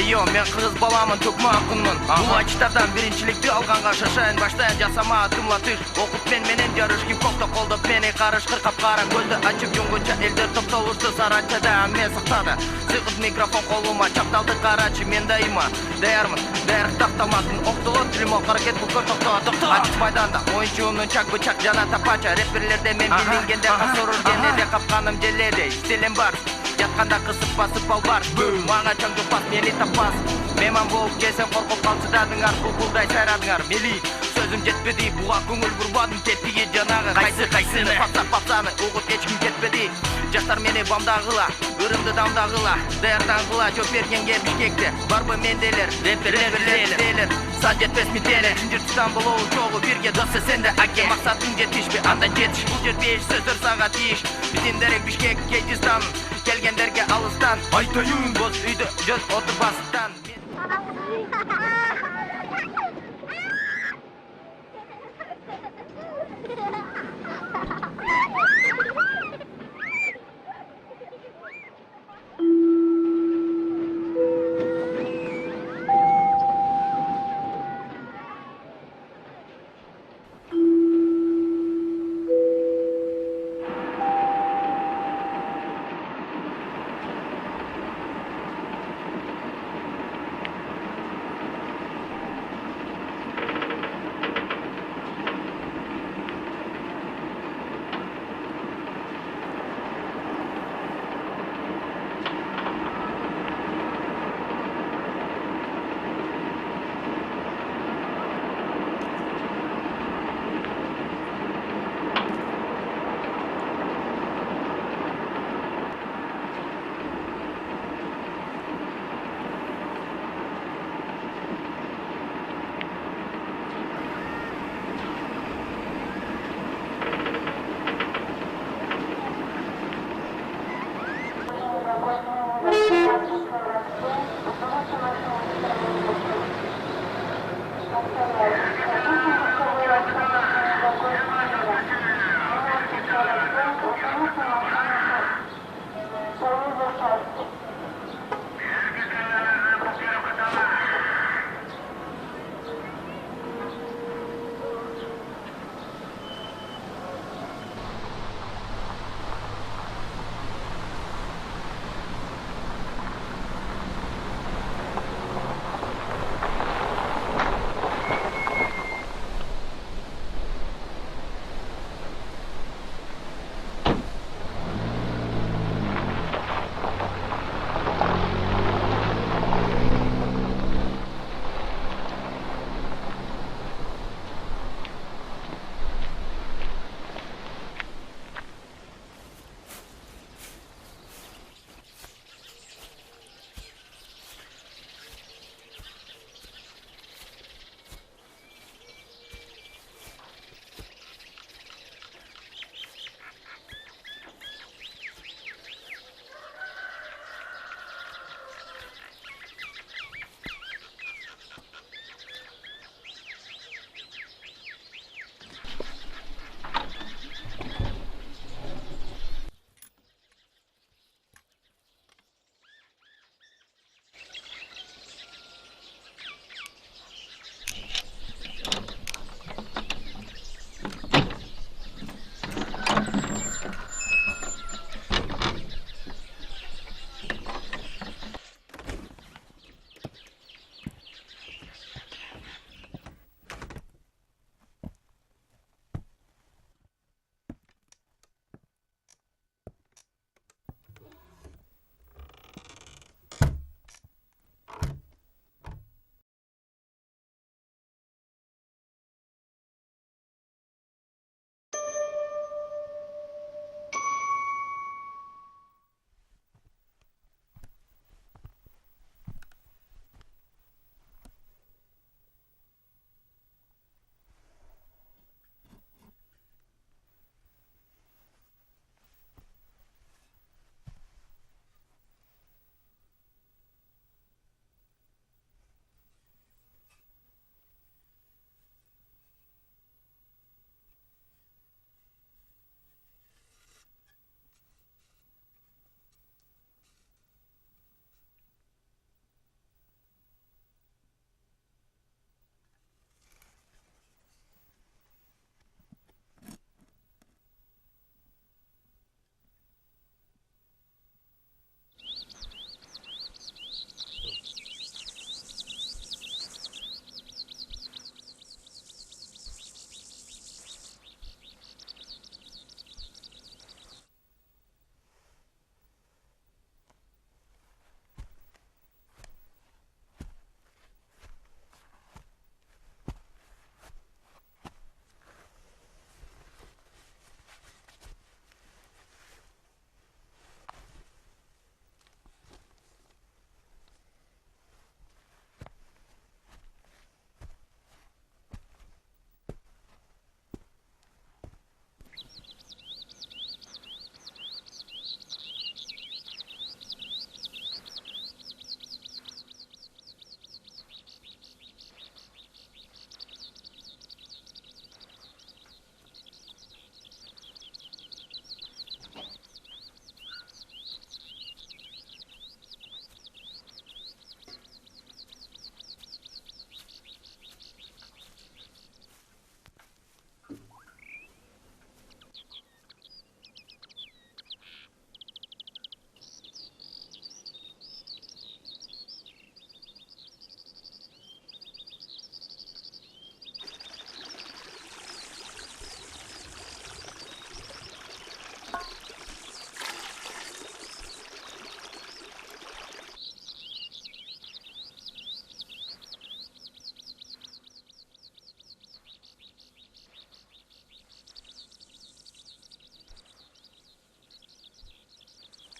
Yo, men kız balamın tökme akınmın. Bu açılardan birincilikti alganга şaşayın. Baştayan jasama atımlatış. Okup menen yarış kim kokta kolda beni karış. Kırkap kara gözді açıp yongunca elder топтолушты сарачада мен сақтады. Сыйғыз микрофон қолыма чапталды қарачы мен дайыма даярмын, дайрық тақтамасын оқтылы тілім ол қаракет бұл көр тоқта Açık майданда ойыншуымның чак бычак жана тапача Рэперлерде мен билингенде қасырыр денеде қапқаным желеде Стилем бар, жатқанда қысып басып ал бар Маңа чаң жұпас, мені таппас Меман болып жесен қорқып қалсыдадыңар Бұлдай сайрадыңар, мели Сөзім жетпеді, бұға көңіл бұрбадым Тетпеге жанағы, қайсыны Папсаны, ұғыт ешкім кетпеді Жастар мені бамдағыла, үрімді дамдағыла Даярдағыла, жоқ бергенге бішкекте Барбы менделер, рэперлер Сан жетпес мителер, жүндір тұстан бұл оу жоғы Бірге досы сенде аке Мақсатың жетіш бе, анда жетіш Бұл жерде еш сөздер саға тиіш Бітіндерек бішкек кейтістан Келгендерге алыстан Айтайын, боз үйді жөз отырбастан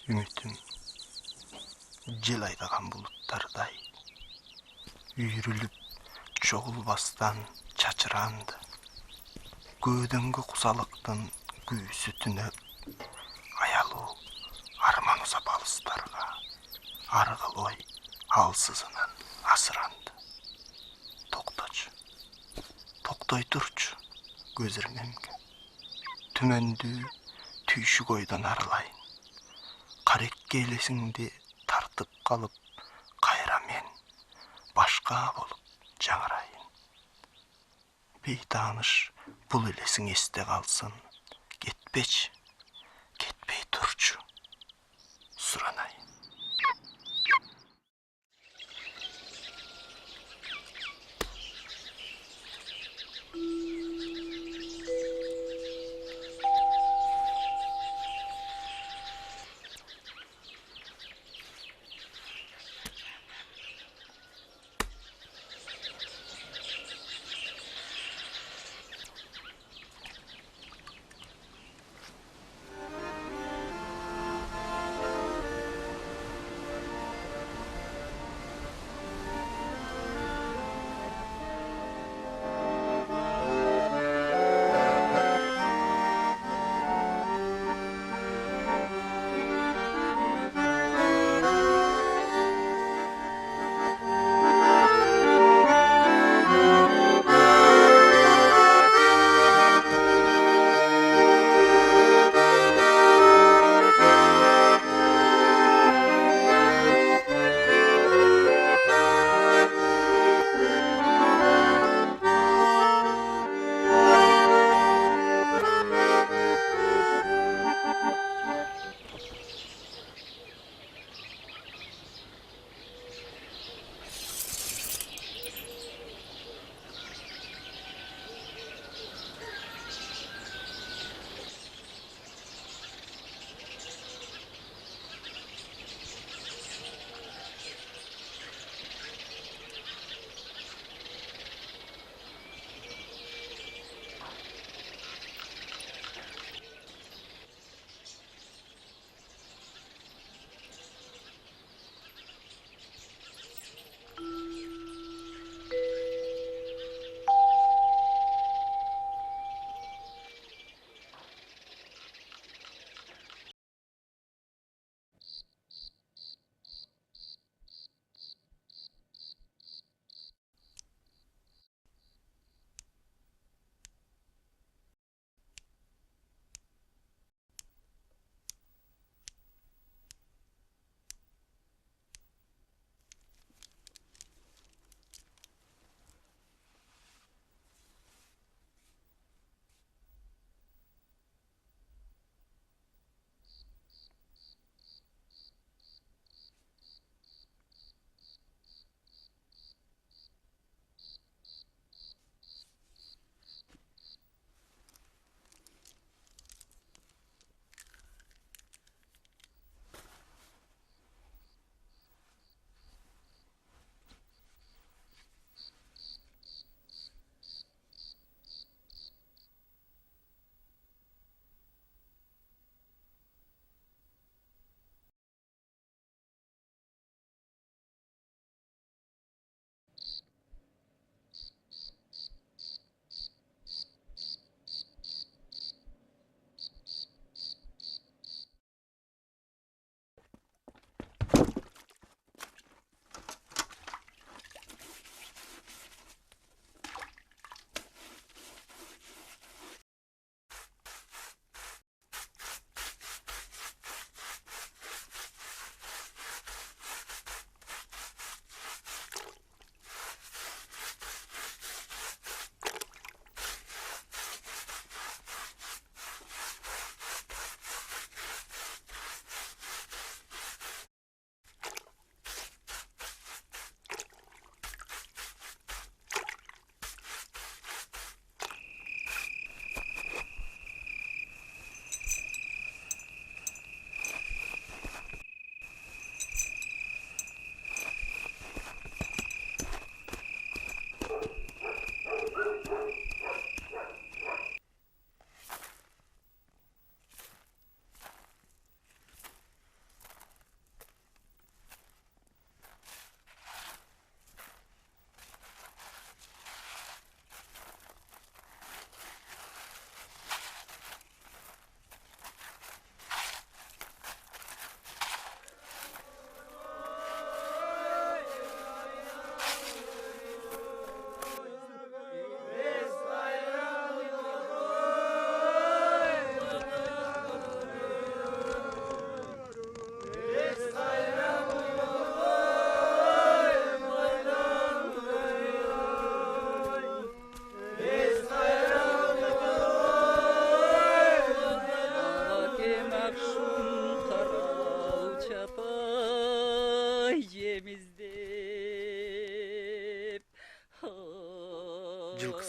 Ümitim jel aydagan bulutlarday үйрүлүп чогулбастан чачыранды. Көдөңгү кузалыктын күйүүсү түнөп, аялуу арман узап алыстарга, аргыл ой алсызынан асыранды. Токточу, токтой турчу, көз ирмемге. Түмөндүү түйшүк ойдон арылайын. Карекке элесиңди тартып калып, кайра мен башка болуп жаңырайын. Бейтааныш бул элесиң эсте калсын. Кетпечи, кетпей турчу, суранайын.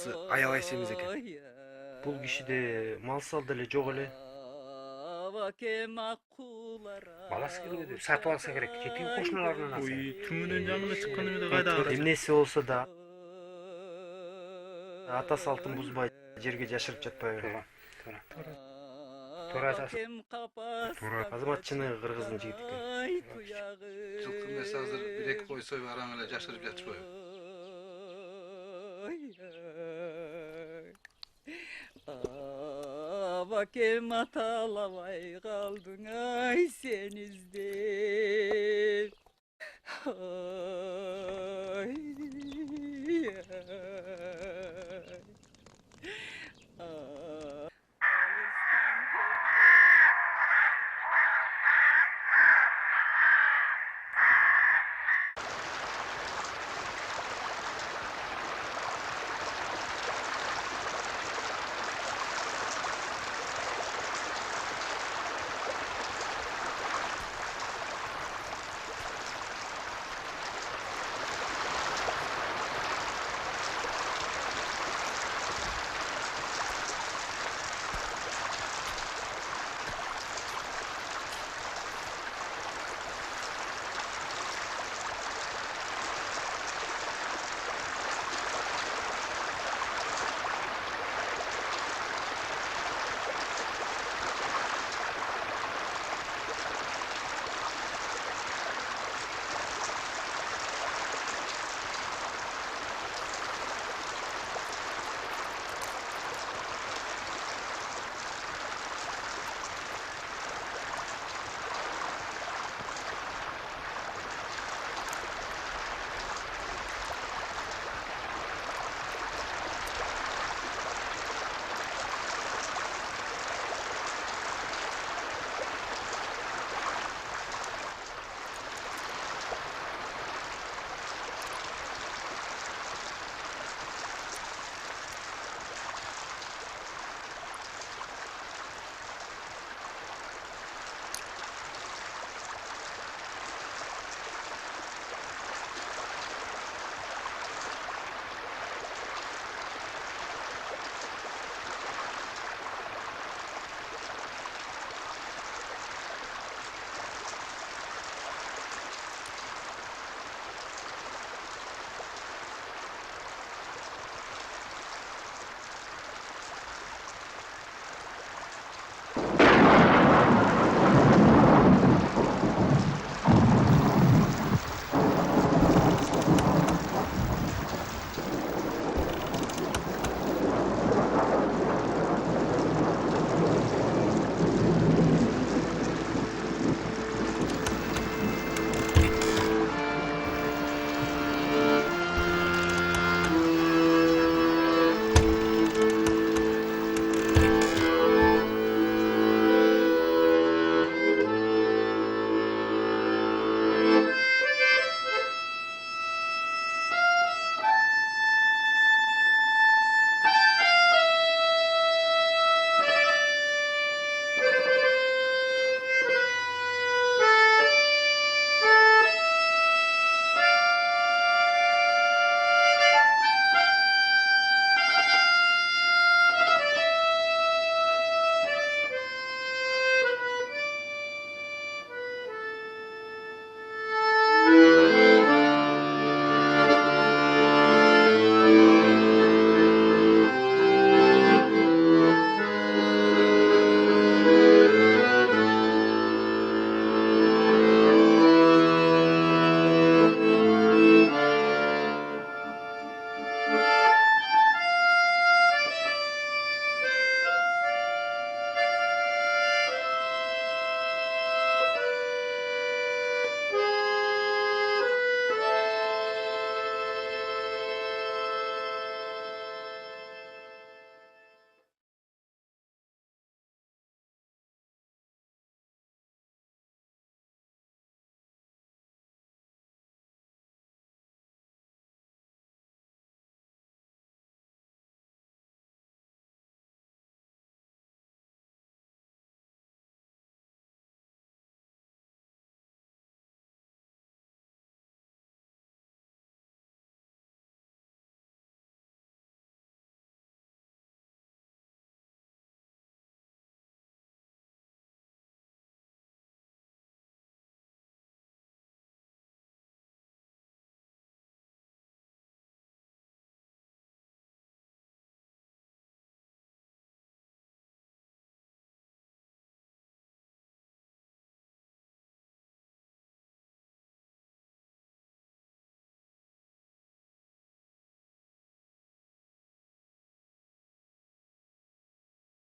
атасы аябай семиз экен. Бул кишиде мал сал деле жок эле. Баласы келбеди, сатып алса керек. Кетиги кошуналарынан алса. Ой, түрмөдөн жаңылы чыккан эме кайда караш? Эмнеси болсо да ата салтын бузбай жерге жашырып жатпайбы. Туура атасы. Азаматчыны кыргыздын жигити экен. Жылкы эмес азыр бир-эки кой союп араң эле жашырып жатышпайбы? Bakayım atalamay kaldın ay sen izde. Ay, ay,